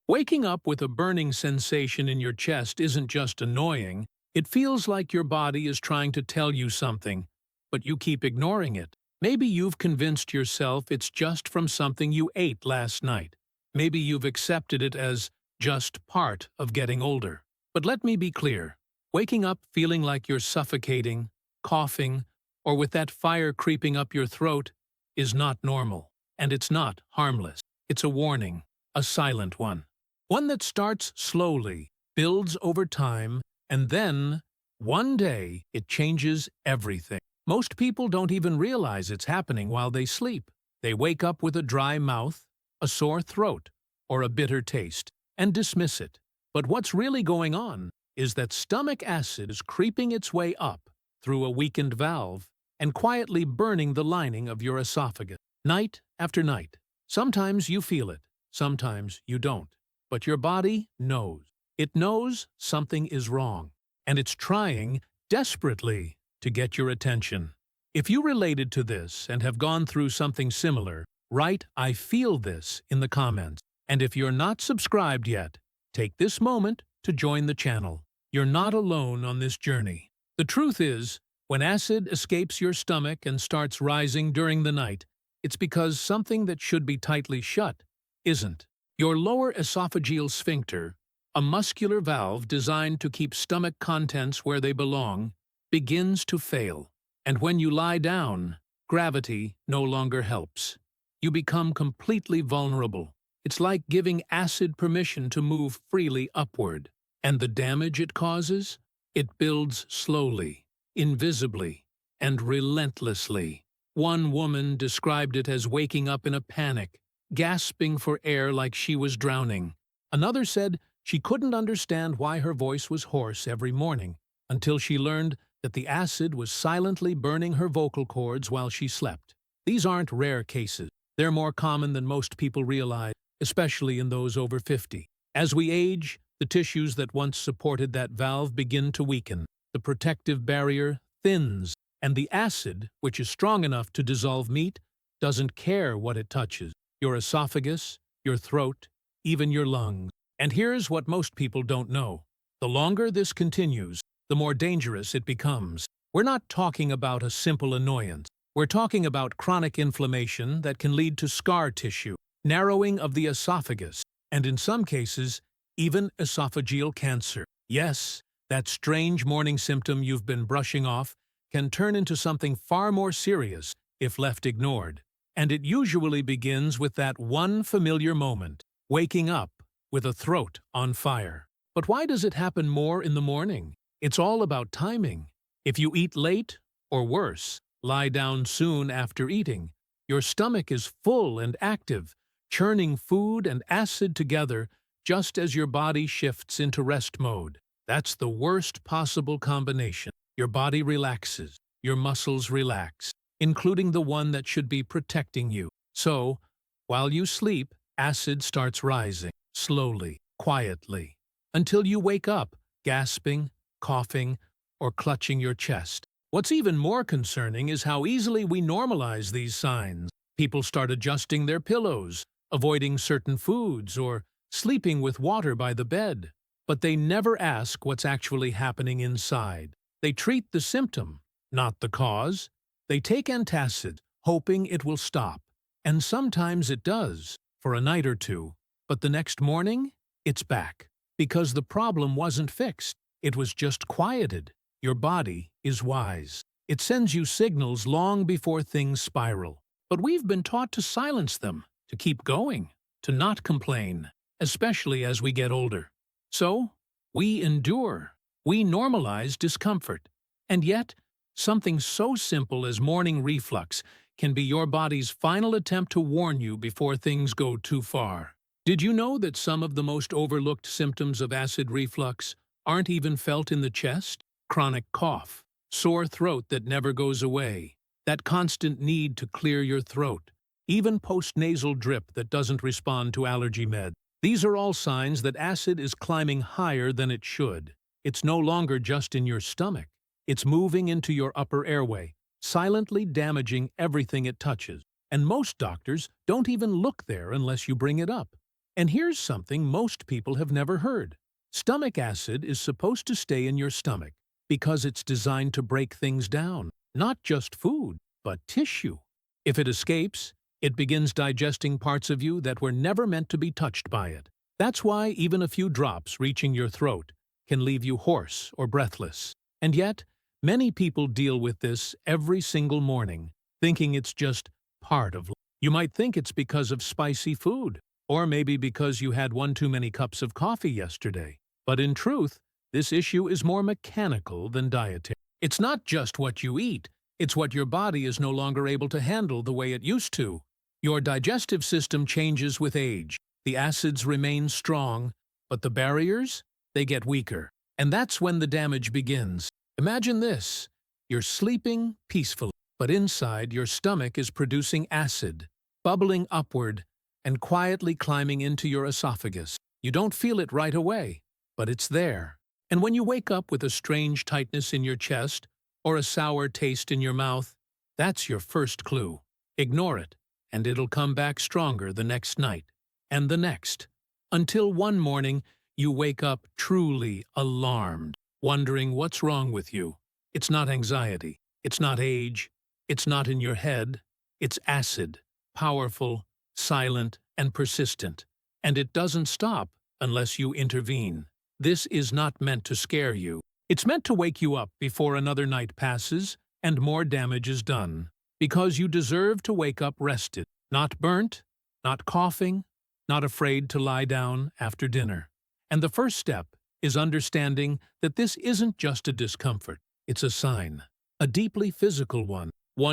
Waking up with a burning sensation in your chest isn't just annoying, it feels like your body is trying to tell you something, but you keep ignoring it. Maybe you've convinced yourself it's just from something you ate last night. Maybe you've accepted it as just part of getting older. But let me be clear, waking up feeling like you're suffocating, coughing, or with that fire creeping up your throat is not normal, and it's not harmless. It's a warning, a silent one. One that starts slowly, builds over time, and then, one day, it changes everything. Most people don't even realize it's happening while they sleep. They wake up with a dry mouth, a sore throat, or a bitter taste, and dismiss it. But what's really going on is that stomach acid is creeping its way up through a weakened valve and quietly burning the lining of your esophagus, night after night. Sometimes you feel it, sometimes you don't. But your body knows. It knows something is wrong, and it's trying desperately to get your attention. If you related to this and have gone through something similar, write "I feel this" in the comments. And if you're not subscribed yet, take this moment to join the channel. You're not alone on this journey. The truth is, when acid escapes your stomach and starts rising during the night, it's because something that should be tightly shut isn't. Your lower esophageal sphincter, a muscular valve designed to keep stomach contents where they belong, begins to fail. And when you lie down, gravity no longer helps. You become completely vulnerable. It's like giving acid permission to move freely upward. And the damage it causes? It builds slowly, invisibly, and relentlessly. One woman described it as waking up in a panic, gasping for air like she was drowning. Another said she couldn't understand why her voice was hoarse every morning, until she learned that the acid was silently burning her vocal cords while she slept. These aren't rare cases. They're more common than most people realize, especially in those over 50. As we age, the tissues that once supported that valve begin to weaken. The protective barrier thins, and the acid, which is strong enough to dissolve meat, doesn't care what it touches. Your esophagus, your throat, even your lungs. And here's what most people don't know. The longer this continues, the more dangerous it becomes. We're not talking about a simple annoyance. We're talking about chronic inflammation that can lead to scar tissue, narrowing of the esophagus, and in some cases, even esophageal cancer. Yes, that strange morning symptom you've been brushing off can turn into something far more serious if left ignored. And it usually begins with that one familiar moment, waking up with a throat on fire. But why does it happen more in the morning? It's all about timing. If you eat late, or worse, lie down soon after eating, your stomach is full and active, churning food and acid together just as your body shifts into rest mode. That's the worst possible combination. Your body relaxes, your muscles relax, including the one that should be protecting you. So, while you sleep, acid starts rising, slowly, quietly, until you wake up, gasping, coughing, or clutching your chest. What's even more concerning is how easily we normalize these signs. People start adjusting their pillows, avoiding certain foods, or sleeping with water by the bed. But they never ask what's actually happening inside. They treat the symptom, not the cause. They take antacid, hoping it will stop. And sometimes it does, for a night or two. But the next morning, it's back. Because the problem wasn't fixed. It was just quieted. Your body is wise. It sends you signals long before things spiral. But we've been taught to silence them, to keep going, to not complain, especially as we get older. So, we endure. We normalize discomfort. And yet, something so simple as morning reflux can be your body's final attempt to warn you before things go too far. Did you know that some of the most overlooked symptoms of acid reflux aren't even felt in the chest? Chronic cough, sore throat that never goes away, that constant need to clear your throat, even postnasal drip that doesn't respond to allergy meds. These are all signs that acid is climbing higher than it should. It's no longer just in your stomach. It's moving into your upper airway, silently damaging everything it touches. And most doctors don't even look there unless you bring it up. And here's something most people have never heard. Stomach acid is supposed to stay in your stomach because it's designed to break things down, not just food, but tissue. If it escapes, it begins digesting parts of you that were never meant to be touched by it. That's why even a few drops reaching your throat can leave you hoarse or breathless. And yet, many people deal with this every single morning, thinking it's just part of life. You might think it's because of spicy food, or maybe because you had one too many cups of coffee yesterday. But in truth, this issue is more mechanical than dietary. It's not just what you eat, it's what your body is no longer able to handle the way it used to. Your digestive system changes with age. The acids remain strong, but the barriers, they get weaker. And that's when the damage begins. Imagine this. You're sleeping peacefully, but inside your stomach is producing acid, bubbling upward and quietly climbing into your esophagus. You don't feel it right away, but it's there. And when you wake up with a strange tightness in your chest or a sour taste in your mouth, that's your first clue. Ignore it, and it'll come back stronger the next night, and the next, until one morning you wake up truly alarmed, wondering what's wrong with you. It's not anxiety, it's not age, it's not in your head, it's acid, powerful, silent, and persistent, and it doesn't stop unless you intervene. This is not meant to scare you. It's meant to wake you up before another night passes and more damage is done, because you deserve to wake up rested, not burnt, not coughing, not afraid to lie down after dinner. And the first step is understanding that this isn't just a discomfort, it's a sign, a deeply physical one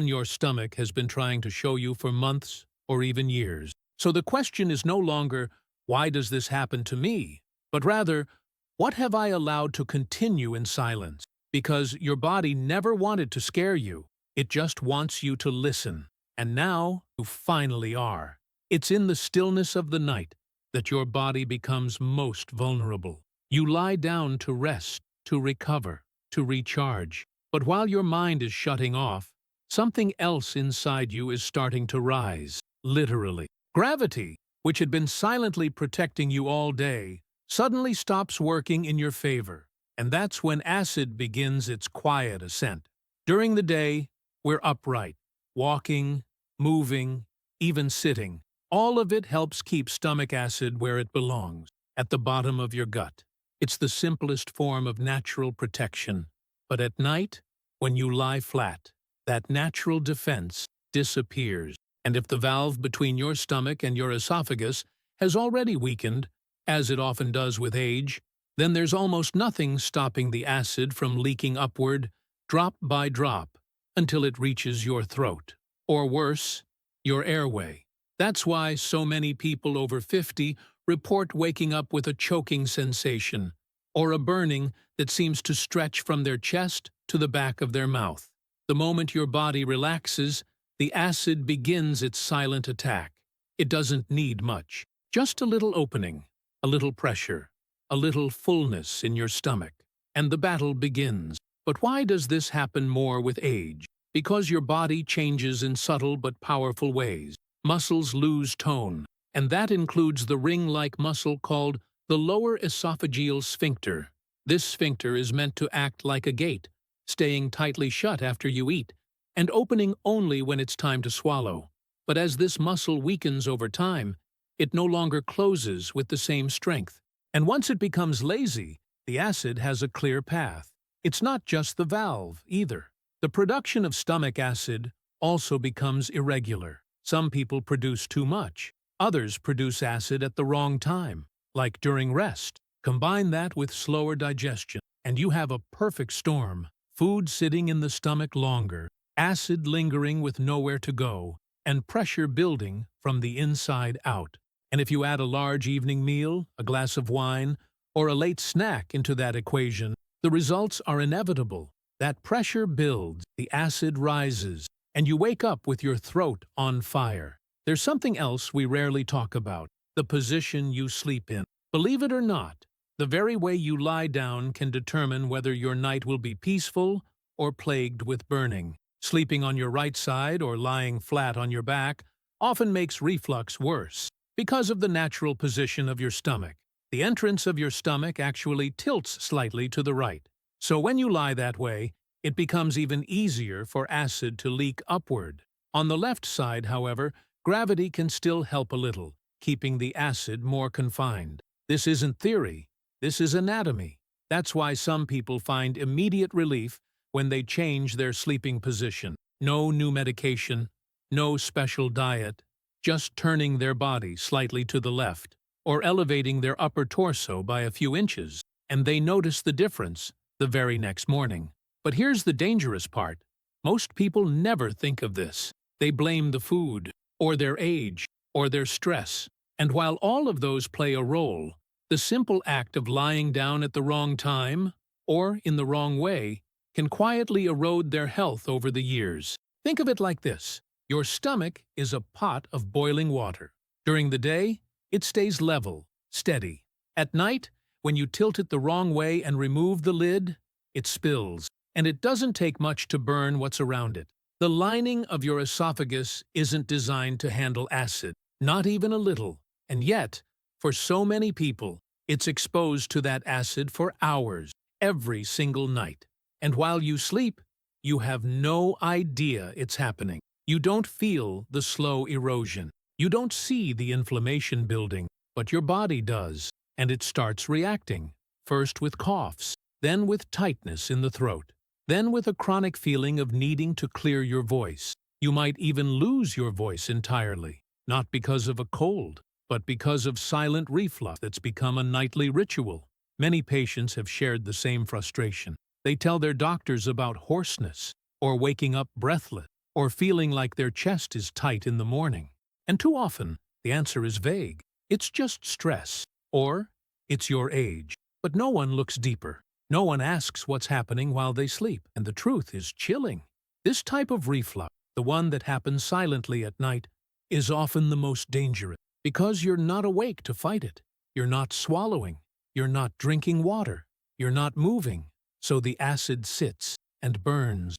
your stomach has been trying to show you for months or even years. So the question is no longer, why does this happen to me? But rather, what have I allowed to continue in silence? Because your body never wanted to scare you. It just wants you to listen. And now you finally are. It's in the stillness of the night that your body becomes most vulnerable. You lie down to rest, to recover, to recharge. But while your mind is shutting off, something else inside you is starting to rise, literally. Gravity, which had been silently protecting you all day, suddenly stops working in your favor. And that's when acid begins its quiet ascent. During the day, we're upright, walking, moving, even sitting. All of it helps keep stomach acid where it belongs, at the bottom of your gut. It's the simplest form of natural protection. But at night, when you lie flat, that natural defense disappears. And if the valve between your stomach and your esophagus has already weakened, as it often does with age, then there's almost nothing stopping the acid from leaking upward, drop by drop, until it reaches your throat. Or worse, your airway. That's why so many people over 50 report waking up with a choking sensation, or a burning that seems to stretch from their chest to the back of their mouth. The moment your body relaxes, the acid begins its silent attack. It doesn't need much, just a little opening, a little pressure, a little fullness in your stomach, and the battle begins. But why does this happen more with age? Because your body changes in subtle but powerful ways. Muscles lose tone, and that includes the ring-like muscle called the lower esophageal sphincter. This sphincter is meant to act like a gate, staying tightly shut after you eat, and opening only when it's time to swallow. But as this muscle weakens over time, it no longer closes with the same strength. And once it becomes lazy, the acid has a clear path. It's not just the valve, either. The production of stomach acid also becomes irregular. Some people produce too much. Others produce acid at the wrong time, like during rest. Combine that with slower digestion, and you have a perfect storm. Food sitting in the stomach longer, acid lingering with nowhere to go, and pressure building from the inside out. And if you add a large evening meal, a glass of wine, or a late snack into that equation, the results are inevitable. That pressure builds, the acid rises, and you wake up with your throat on fire. There's something else we rarely talk about, the position you sleep in. Believe it or not, the very way you lie down can determine whether your night will be peaceful or plagued with burning. Sleeping on your right side or lying flat on your back often makes reflux worse. Because of the natural position of your stomach. The entrance of your stomach actually tilts slightly to the right. So when you lie that way, it becomes even easier for acid to leak upward. On the left side, however, gravity can still help a little, keeping the acid more confined. This isn't theory, this is anatomy. That's why some people find immediate relief when they change their sleeping position. No new medication, no special diet, just turning their body slightly to the left, or elevating their upper torso by a few inches, and they notice the difference the very next morning. But here's the dangerous part. Most people never think of this. They blame the food, or their age, or their stress. And while all of those play a role, the simple act of lying down at the wrong time, or in the wrong way, can quietly erode their health over the years. Think of it like this. Your stomach is a pot of boiling water. During the day, it stays level, steady. At night, when you tilt it the wrong way and remove the lid, it spills. And it doesn't take much to burn what's around it. The lining of your esophagus isn't designed to handle acid, not even a little. And yet, for so many people, it's exposed to that acid for hours, every single night. And while you sleep, you have no idea it's happening. You don't feel the slow erosion. You don't see the inflammation building, but your body does, and it starts reacting, first with coughs, then with tightness in the throat, then with a chronic feeling of needing to clear your voice. You might even lose your voice entirely, not because of a cold, but because of silent reflux that's become a nightly ritual. Many patients have shared the same frustration. They tell their doctors about hoarseness, or waking up breathless, or feeling like their chest is tight in the morning. And too often, the answer is vague. It's just stress, or it's your age. But no one looks deeper. No one asks what's happening while they sleep, and the truth is chilling. This type of reflux, the one that happens silently at night, is often the most dangerous, because you're not awake to fight it. You're not swallowing. You're not drinking water. You're not moving. So the acid sits and burns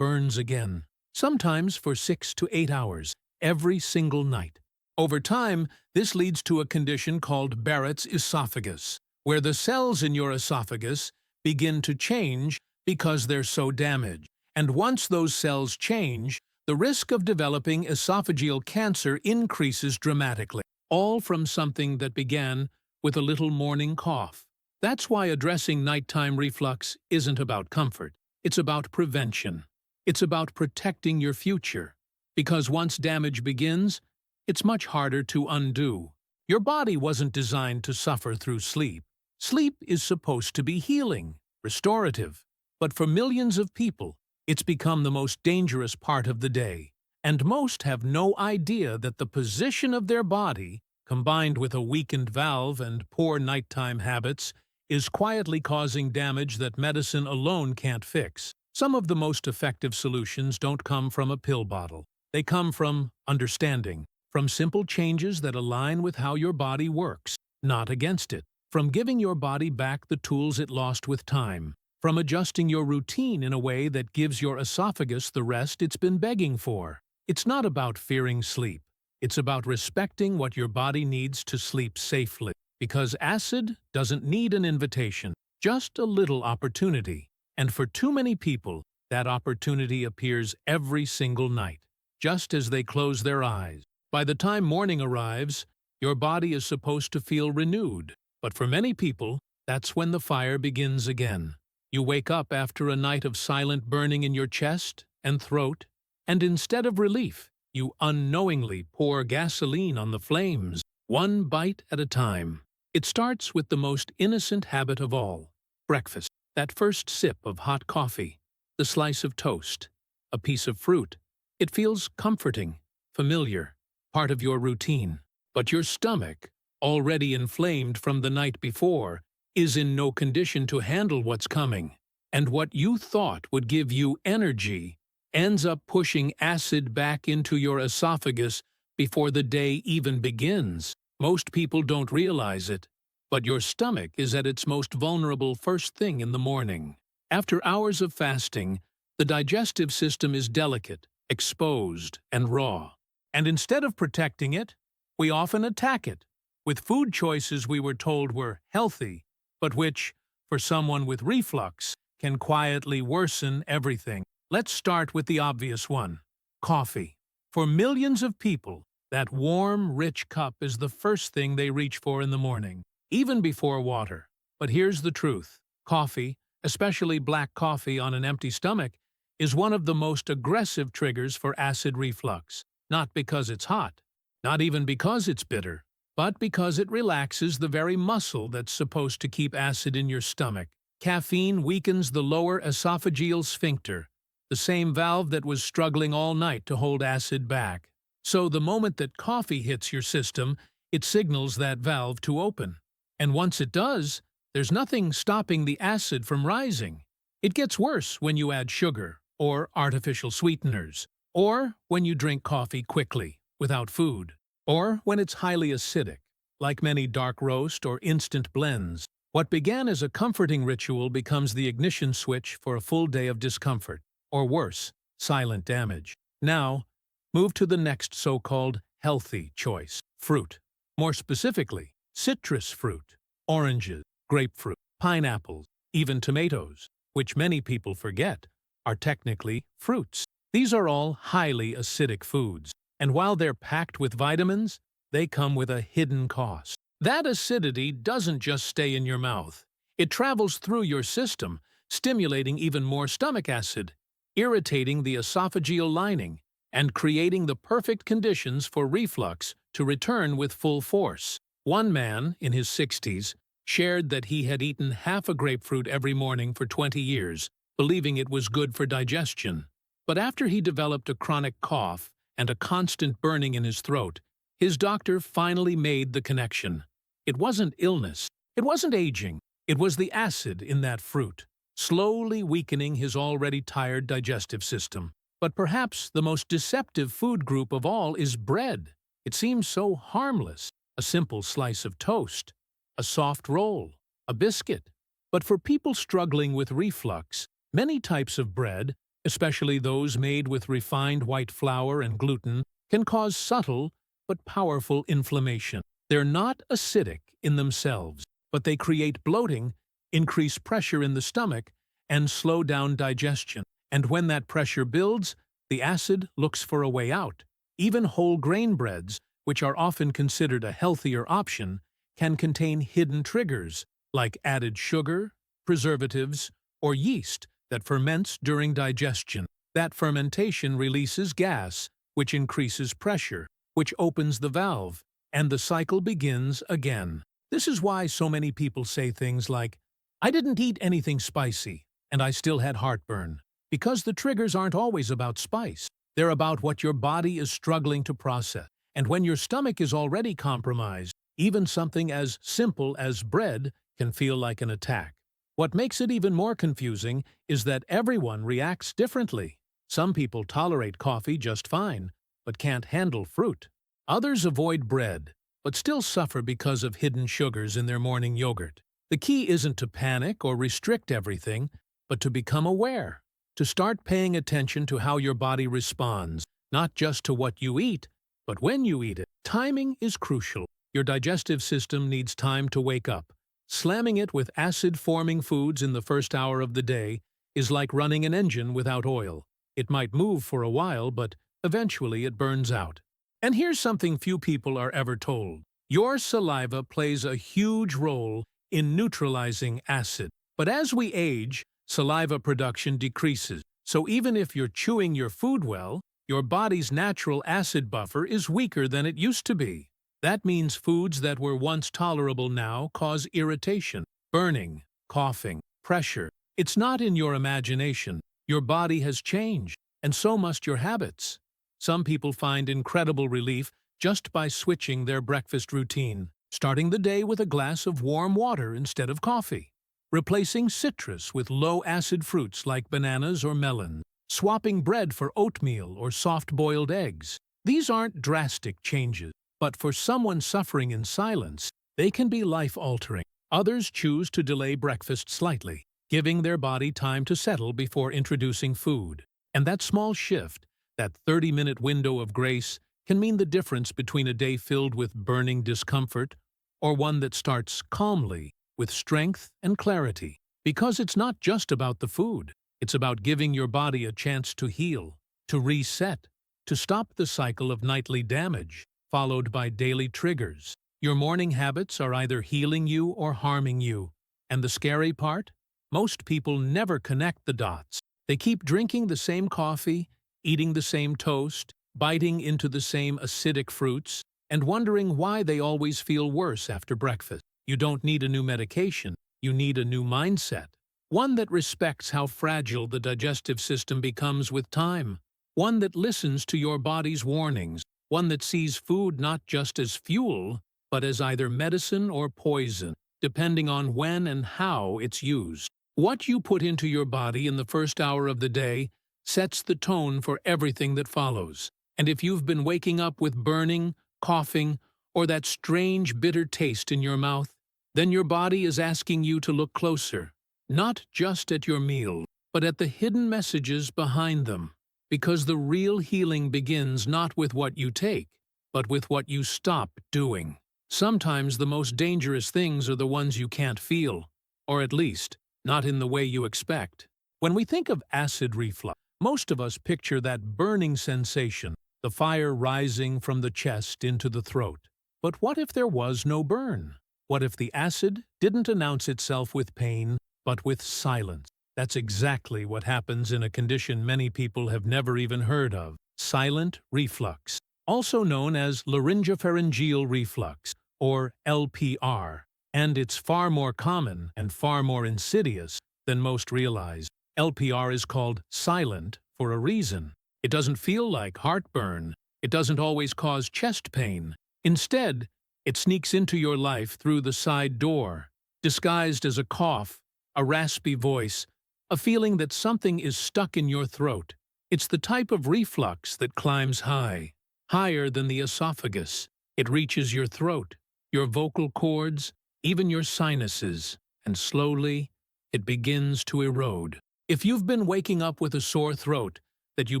again, sometimes for 6 to 8 hours, every single night. Over time, this leads to a condition called Barrett's esophagus, where the cells in your esophagus begin to change because they're so damaged. And once those cells change, the risk of developing esophageal cancer increases dramatically, all from something that began with a little morning cough. That's why addressing nighttime reflux isn't about comfort. It's about prevention. It's about protecting your future. Because once damage begins, it's much harder to undo. Your body wasn't designed to suffer through sleep. Sleep is supposed to be healing, restorative. But for millions of people, it's become the most dangerous part of the day. And most have no idea that the position of their body, combined with a weakened valve and poor nighttime habits, is quietly causing damage that medicine alone can't fix. Some of the most effective solutions don't come from a pill bottle. They come from understanding, from simple changes that align with how your body works, not against it, from giving your body back the tools it lost with time, from adjusting your routine in a way that gives your esophagus the rest it's been begging for. It's not about fearing sleep. It's about respecting what your body needs to sleep safely. Because acid doesn't need an invitation, just a little opportunity. And for too many people, that opportunity appears every single night, just as they close their eyes. By the time morning arrives, your body is supposed to feel renewed. But for many people, that's when the fire begins again. You wake up after a night of silent burning in your chest and throat, and instead of relief, you unknowingly pour gasoline on the flames, one bite at a time. It starts with the most innocent habit of all, breakfast. That first sip of hot coffee, the slice of toast, a piece of fruit. It feels comforting, familiar, part of your routine. But your stomach, already inflamed from the night before, is in no condition to handle what's coming. And what you thought would give you energy ends up pushing acid back into your esophagus before the day even begins. Most people don't realize it, but your stomach is at its most vulnerable first thing in the morning. After hours of fasting, the digestive system is delicate, exposed, and raw. And instead of protecting it, we often attack it with food choices we were told were healthy, but which, for someone with reflux, can quietly worsen everything. Let's start with the obvious one: coffee. For millions of people, that warm, rich cup is the first thing they reach for in the morning, even before water. But here's the truth: coffee, especially black coffee on an empty stomach, is one of the most aggressive triggers for acid reflux. Not because it's hot, not even because it's bitter, but because it relaxes the very muscle that's supposed to keep acid in your stomach. Caffeine weakens the lower esophageal sphincter, the same valve that was struggling all night to hold acid back. So the moment that coffee hits your system, it signals that valve to open. And once it does, there's nothing stopping the acid from rising. It gets worse when you add sugar, or artificial sweeteners, or when you drink coffee quickly, without food, or when it's highly acidic, like many dark roast or instant blends. What began as a comforting ritual becomes the ignition switch for a full day of discomfort, or worse, silent damage. Now, move to the next so-called healthy choice: fruit. More specifically, citrus fruit, oranges, grapefruit, pineapples, even tomatoes, which many people forget are technically fruits. These are all highly acidic foods, and while they're packed with vitamins, they come with a hidden cost. That acidity doesn't just stay in your mouth. It travels through your system, stimulating even more stomach acid, irritating the esophageal lining, and creating the perfect conditions for reflux to return with full force. One man, in his 60s, shared that he had eaten half a grapefruit every morning for 20 years, believing it was good for digestion. But after he developed a chronic cough and a constant burning in his throat, his doctor finally made the connection. It wasn't illness, it wasn't aging, it was the acid in that fruit, slowly weakening his already tired digestive system. But perhaps the most deceptive food group of all is bread. It seems so harmless: a simple slice of toast, a soft roll, a biscuit. But for people struggling with reflux, many types of bread, especially those made with refined white flour and gluten, can cause subtle but powerful inflammation. They're not acidic in themselves, but they create bloating, increase pressure in the stomach, and slow down digestion. And when that pressure builds, the acid looks for a way out. Even whole grain breads, which are often considered a healthier option, can contain hidden triggers, like added sugar, preservatives, or yeast that ferments during digestion. That fermentation releases gas, which increases pressure, which opens the valve, and the cycle begins again. This is why so many people say things like, "I didn't eat anything spicy, and I still had heartburn." Because the triggers aren't always about spice. They're about what your body is struggling to process. And when your stomach is already compromised, even something as simple as bread can feel like an attack. What makes it even more confusing is that everyone reacts differently. Some people tolerate coffee just fine, but can't handle fruit. Others avoid bread, but still suffer because of hidden sugars in their morning yogurt. The key isn't to panic or restrict everything, but to become aware, to start paying attention to how your body responds, not just to what you eat, but when you eat it. Timing is crucial. Your digestive system needs time to wake up. Slamming it with acid-forming foods in the first hour of the day is like running an engine without oil. It might move for a while, but eventually it burns out. And here's something few people are ever told. Your saliva plays a huge role in neutralizing acid. But as we age, saliva production decreases. So even if you're chewing your food well, your body's natural acid buffer is weaker than it used to be. That means foods that were once tolerable now cause irritation, burning, coughing, pressure. It's not in your imagination. Your body has changed, and so must your habits. Some people find incredible relief just by switching their breakfast routine, starting the day with a glass of warm water instead of coffee, replacing citrus with low-acid fruits like bananas or melons, swapping bread for oatmeal or soft-boiled eggs. These aren't drastic changes, but for someone suffering in silence, they can be life-altering. Others choose to delay breakfast slightly, giving their body time to settle before introducing food. And that small shift, that 30-minute window of grace, can mean the difference between a day filled with burning discomfort or one that starts calmly, with strength and clarity. Because it's not just about the food. It's about giving your body a chance to heal, to reset, to stop the cycle of nightly damage, followed by daily triggers. Your morning habits are either healing you or harming you. And the scary part? Most people never connect the dots. They keep drinking the same coffee, eating the same toast, biting into the same acidic fruits, and wondering why they always feel worse after breakfast. You don't need a new medication. You need a new mindset. One that respects how fragile the digestive system becomes with time. One that listens to your body's warnings. One that sees food not just as fuel, but as either medicine or poison, depending on when and how it's used. What you put into your body in the first hour of the day sets the tone for everything that follows. And if you've been waking up with burning, coughing, or that strange bitter taste in your mouth, then your body is asking you to look closer, not just at your meal, but at the hidden messages behind them. Because the real healing begins not with what you take, but with what you stop doing. Sometimes the most dangerous things are the ones you can't feel, or at least, not in the way you expect. When we think of acid reflux, most of us picture that burning sensation, the fire rising from the chest into the throat. But what if there was no burn? What if the acid didn't announce itself with pain, but with silence? That's exactly what happens in a condition many people have never even heard of: silent reflux, also known as laryngopharyngeal reflux, or LPR. And it's far more common and far more insidious than most realize. LPR is called silent for a reason. It doesn't feel like heartburn. It doesn't always cause chest pain. Instead, it sneaks into your life through the side door, disguised as a cough, a raspy voice, a feeling that something is stuck in your throat. It's the type of reflux that climbs high, higher than the esophagus. It reaches your throat, your vocal cords, even your sinuses, and slowly, it begins to erode. If you've been waking up with a sore throat that you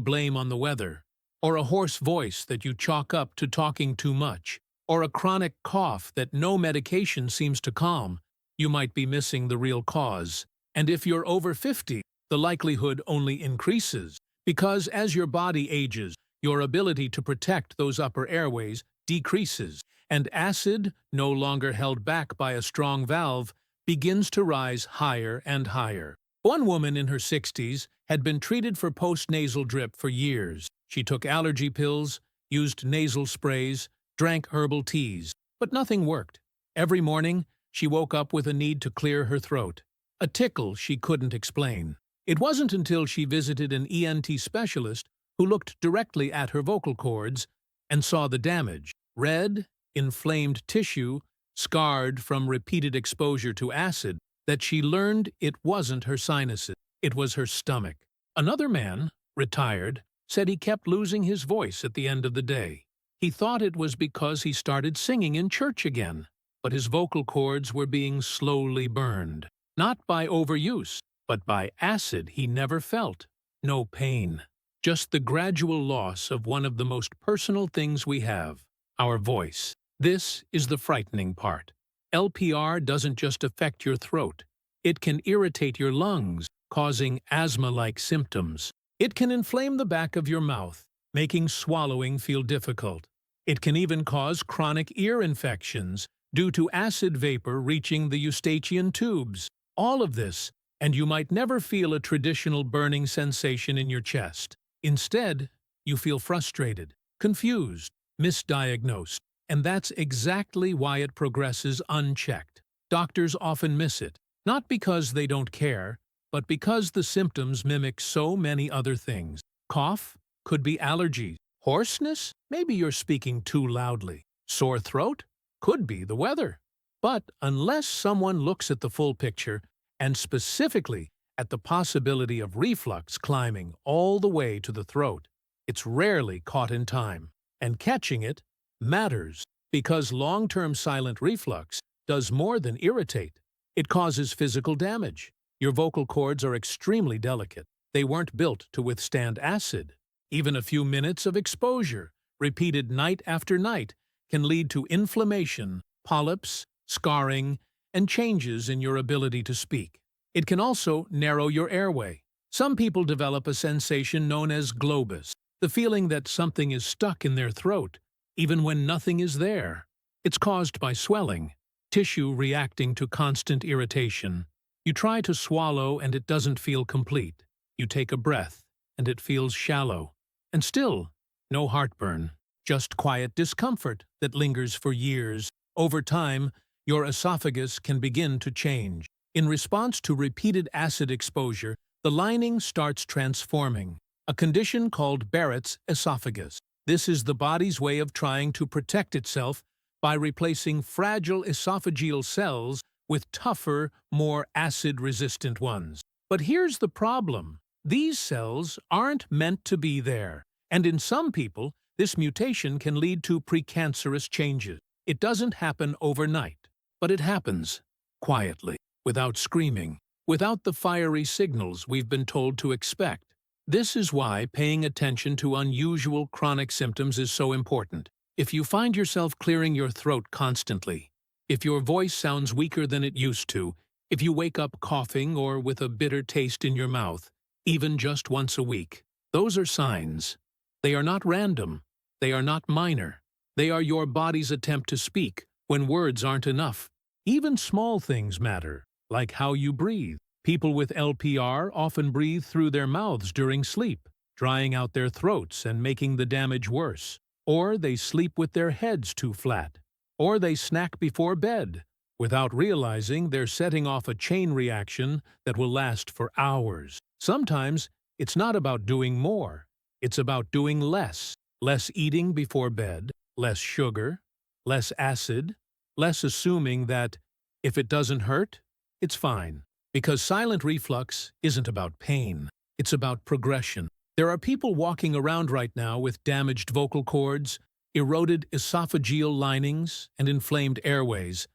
blame on the weather, or a hoarse voice that you chalk up to talking too much, or a chronic cough that no medication seems to calm, you might be missing the real cause. And if you're over 50, the likelihood only increases, because as your body ages, your ability to protect those upper airways decreases, and acid, no longer held back by a strong valve, begins to rise higher and higher. One woman in her 60s had been treated for postnasal drip for years. She took allergy pills, used nasal sprays, drank herbal teas, but nothing worked. Every morning, she woke up with a need to clear her throat, a tickle she couldn't explain. It wasn't until she visited an ENT specialist who looked directly at her vocal cords and saw the damage: red, inflamed tissue, scarred from repeated exposure to acid, that she learned it wasn't her sinuses, it was her stomach. Another man, retired, said he kept losing his voice at the end of the day. He thought it was because he started singing in church again, but his vocal cords were being slowly burned. Not by overuse, but by acid he never felt. No pain. Just the gradual loss of one of the most personal things we have: our voice. This is the frightening part. LPR doesn't just affect your throat. It can irritate your lungs, causing asthma-like symptoms. It can inflame the back of your mouth, making swallowing feel difficult. It can even cause chronic ear infections due to acid vapor reaching the eustachian tubes. All of this, and you might never feel a traditional burning sensation in your chest. Instead, you feel frustrated, confused, misdiagnosed, and that's exactly why it progresses unchecked. Doctors often miss it, not because they don't care, but because the symptoms mimic so many other things. Cough could be allergies. Hoarseness? Maybe you're speaking too loudly. Sore throat? Could be the weather. But unless someone looks at the full picture, and specifically at the possibility of reflux climbing all the way to the throat, it's rarely caught in time. And catching it matters, because long-term silent reflux does more than irritate. It causes physical damage. Your vocal cords are extremely delicate. They weren't built to withstand acid. Even a few minutes of exposure repeated night after night, can lead to inflammation, polyps, scarring, and changes in your ability to speak. It can also narrow your airway. Some people develop a sensation known as globus, the feeling that something is stuck in their throat, even when nothing is there. It's caused by swelling, tissue reacting to constant irritation. You try to swallow and it doesn't feel complete. You take a breath and it feels shallow. And still, no heartburn, just quiet discomfort that lingers for years. Over time, your esophagus can begin to change. In response to repeated acid exposure, the lining starts transforming, a condition called Barrett's esophagus. This is the body's way of trying to protect itself by replacing fragile esophageal cells with tougher, more acid-resistant ones. But here's the problem. These cells aren't meant to be there, and in some people, this mutation can lead to precancerous changes. It doesn't happen overnight, but it happens quietly, without screaming, without the fiery signals we've been told to expect. This is why paying attention to unusual chronic symptoms is so important. If you find yourself clearing your throat constantly, if your voice sounds weaker than it used to, if you wake up coughing or with a bitter taste in your mouth, even just once a week, those are signs. They are not random. They are not minor. They are your body's attempt to speak when words aren't enough. Even small things matter, like how you breathe. People with LPR often breathe through their mouths during sleep, drying out their throats and making the damage worse. Or they sleep with their heads too flat. Or they snack before bed, without realizing they're setting off a chain reaction that will last for hours. Sometimes it's not about doing more. It's about doing less. Less eating before bed, less sugar, less acid, less assuming that if it doesn't hurt, it's fine. Because silent reflux isn't about pain. It's about progression. There are people walking around right now with damaged vocal cords, eroded esophageal linings, and inflamed airways,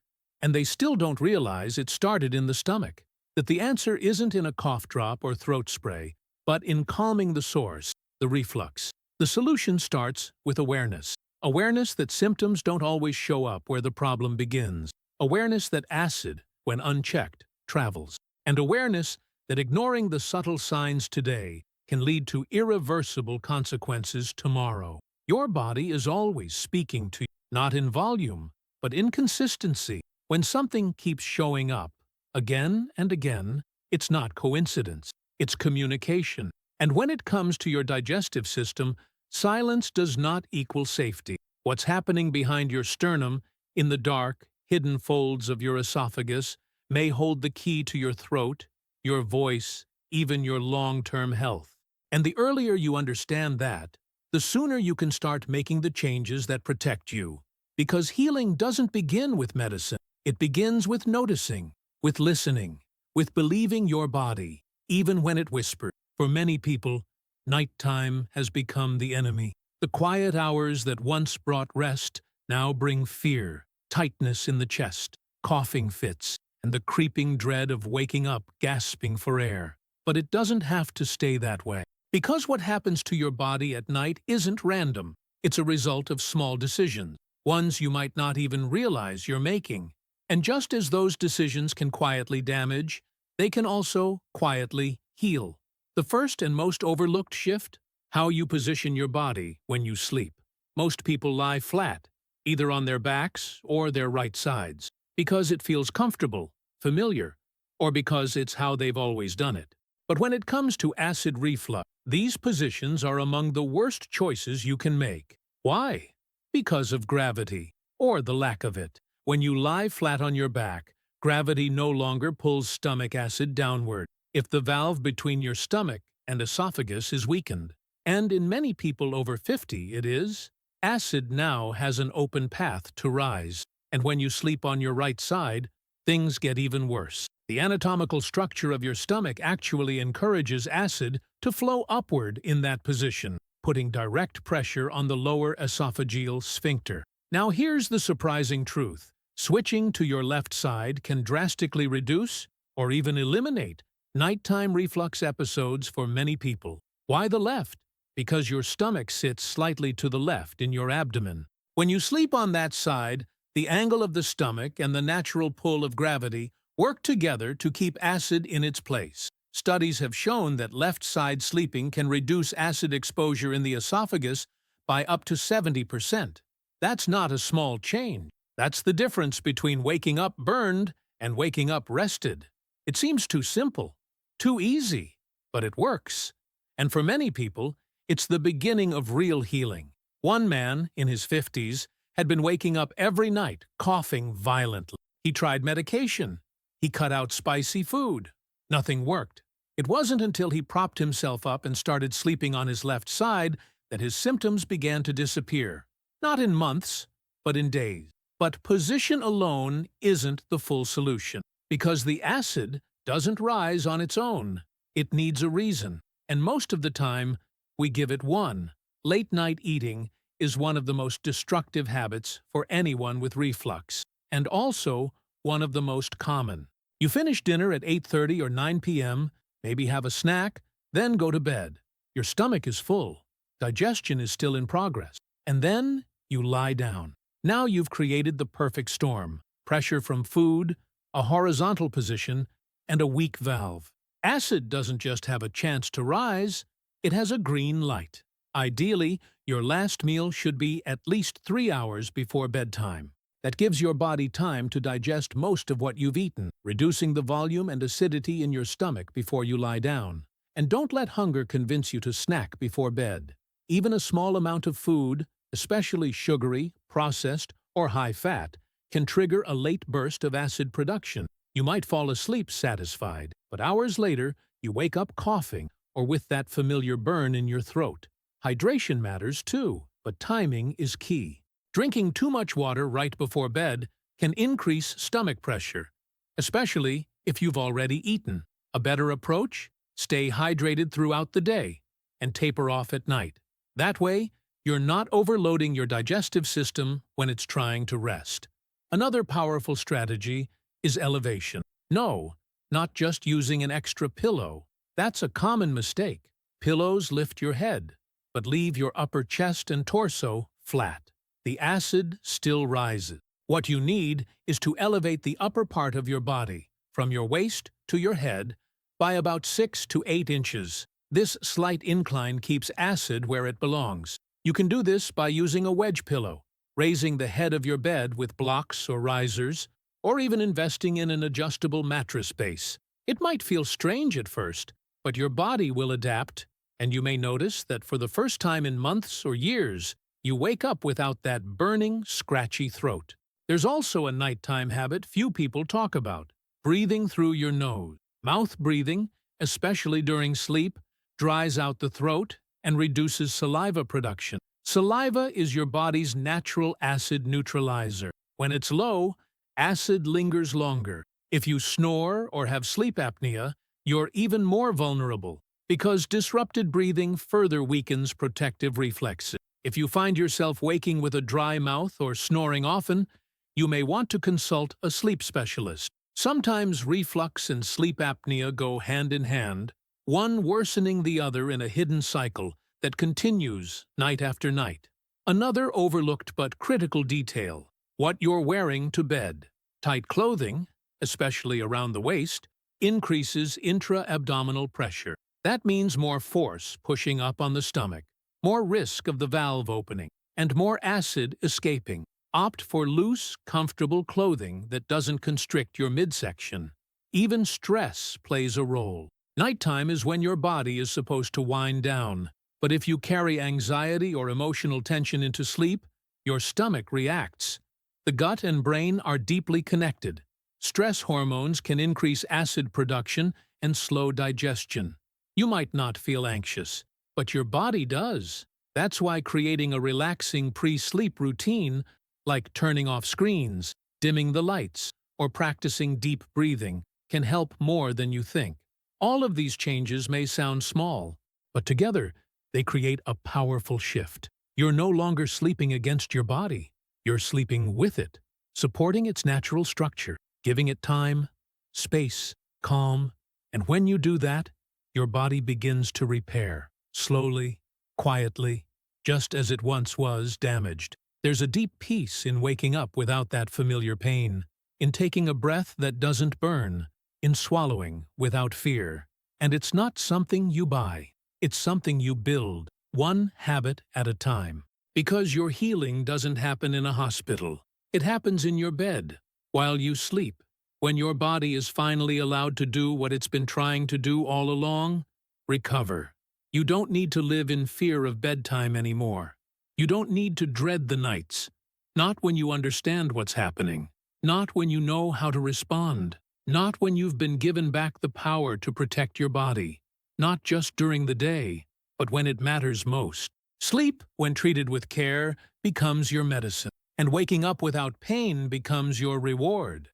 and they still don't realize it started in the stomach. That the answer isn't in a cough drop or throat spray, but in calming the source, the reflux. The solution starts with awareness. Awareness that symptoms don't always show up where the problem begins. Awareness that acid, when unchecked, travels. And awareness that ignoring the subtle signs today can lead to irreversible consequences tomorrow. Your body is always speaking to you, not in volume, but in consistency. When something keeps showing up, again and again, it's not coincidence, it's communication. And when it comes to your digestive system, silence does not equal safety. What's happening behind your sternum, in the dark, hidden folds of your esophagus, may hold the key to your throat, your voice, even your long-term health. And the earlier you understand that, the sooner you can start making the changes that protect you. Because healing doesn't begin with medicine. It begins with noticing, with listening, with believing your body, even when it whispers. For many people, nighttime has become the enemy. The quiet hours that once brought rest now bring fear, tightness in the chest, coughing fits, and the creeping dread of waking up gasping for air. But it doesn't have to stay that way. Because what happens to your body at night isn't random. It's a result of small decisions, ones you might not even realize you're making. And just as those decisions can quietly damage, they can also quietly heal. The first and most overlooked shift? How you position your body when you sleep. Most people lie flat, either on their backs or their right sides, because it feels comfortable, familiar, or because it's how they've always done it. But when it comes to acid reflux, these positions are among the worst choices you can make. Why? Because of gravity, or the lack of it. When you lie flat on your back, gravity no longer pulls stomach acid downward. If the valve between your stomach and esophagus is weakened, and in many people over 50 it is, acid now has an open path to rise. And when you sleep on your right side, things get even worse. The anatomical structure of your stomach actually encourages acid to flow upward in that position, putting direct pressure on the lower esophageal sphincter. Now here's the surprising truth. Switching to your left side can drastically reduce, or even eliminate, nighttime reflux episodes for many people. Why the left? because your stomach sits slightly to the left in your abdomen. When you sleep on that side, the angle of the stomach and the natural pull of gravity work together to keep acid in its place. Studies have shown that left-side sleeping can reduce acid exposure in the esophagus by up to 70%. That's not a small change. That's the difference between waking up burned and waking up rested. It seems too simple, too easy, but it works. And for many people, it's the beginning of real healing. One man, in his 50s, had been waking up every night, coughing violently. He tried medication. He cut out spicy food. Nothing worked. It wasn't until he propped himself up and started sleeping on his left side that his symptoms began to disappear. Not in months, but in days. But position alone isn't the full solution, because the acid doesn't rise on its own. It needs a reason, and most of the time, we give it one. Late-night eating is one of the most destructive habits for anyone with reflux, and also one of the most common. You finish dinner at 8:30 or 9 p.m., maybe have a snack, then go to bed. Your stomach is full. Digestion is still in progress. And then you lie down. Now you've created the perfect storm. Pressure from food, a horizontal position, and a weak valve. Acid doesn't just have a chance to rise, it has a green light. Ideally, your last meal should be at least 3 hours before bedtime. That gives your body time to digest most of what you've eaten, reducing the volume and acidity in your stomach before you lie down. And don't let hunger convince you to snack before bed. Even a small amount of food, especially sugary, processed, or high-fat, can trigger a late burst of acid production. You might fall asleep satisfied, but hours later, you wake up coughing or with that familiar burn in your throat. Hydration matters too, but timing is key. Drinking too much water right before bed can increase stomach pressure, especially if you've already eaten. A better approach? Stay hydrated throughout the day and taper off at night. That way, you're not overloading your digestive system when it's trying to rest. Another powerful strategy is elevation. No, not just using an extra pillow. That's a common mistake. Pillows lift your head, but leave your upper chest and torso flat. The acid still rises. What you need is to elevate the upper part of your body, from your waist to your head, by about 6 to 8 inches. This slight incline keeps acid where it belongs. You can do this by using a wedge pillow, raising the head of your bed with blocks or risers, or even investing in an adjustable mattress base. It might feel strange at first, but your body will adapt, and you may notice that for the first time in months or years, you wake up without that burning, scratchy throat. There's also a nighttime habit few people talk about: breathing through your nose. Mouth breathing, especially during sleep, dries out the throat and reduces saliva production. Saliva is your body's natural acid neutralizer. When it's low, acid lingers longer. If you snore or have sleep apnea, you're even more vulnerable, because disrupted breathing further weakens protective reflexes. If you find yourself waking with a dry mouth or snoring often, you may want to consult a sleep specialist. Sometimes reflux and sleep apnea go hand in hand, one worsening the other in a hidden cycle that continues night after night. Another overlooked but critical detail: what you're wearing to bed. Tight clothing, especially around the waist, increases intra-abdominal pressure. That means more force pushing up on the stomach, more risk of the valve opening, and more acid escaping. Opt for loose, comfortable clothing that doesn't constrict your midsection. Even stress plays a role. Nighttime is when your body is supposed to wind down, but if you carry anxiety or emotional tension into sleep, your stomach reacts. The gut and brain are deeply connected. Stress hormones can increase acid production and slow digestion. You might not feel anxious, but your body does. That's why creating a relaxing pre-sleep routine, like turning off screens, dimming the lights, or practicing deep breathing, can help more than you think. All of these changes may sound small, but together, they create a powerful shift. You're no longer sleeping against your body. You're sleeping with it, supporting its natural structure, giving it time, space, calm, and when you do that, your body begins to repair, slowly, quietly, just as it once was damaged. There's a deep peace in waking up without that familiar pain, in taking a breath that doesn't burn, in swallowing without fear. And it's not something you buy. It's something you build, one habit at a time. Because your healing doesn't happen in a hospital. It happens in your bed, while you sleep, when your body is finally allowed to do what it's been trying to do all along: recover. You don't need to live in fear of bedtime anymore. You don't need to dread the nights. Not when you understand what's happening. Not when you know how to respond. Not when you've been given back the power to protect your body. Not just during the day, but when it matters most. Sleep, when treated with care, becomes your medicine. And waking up without pain becomes your reward.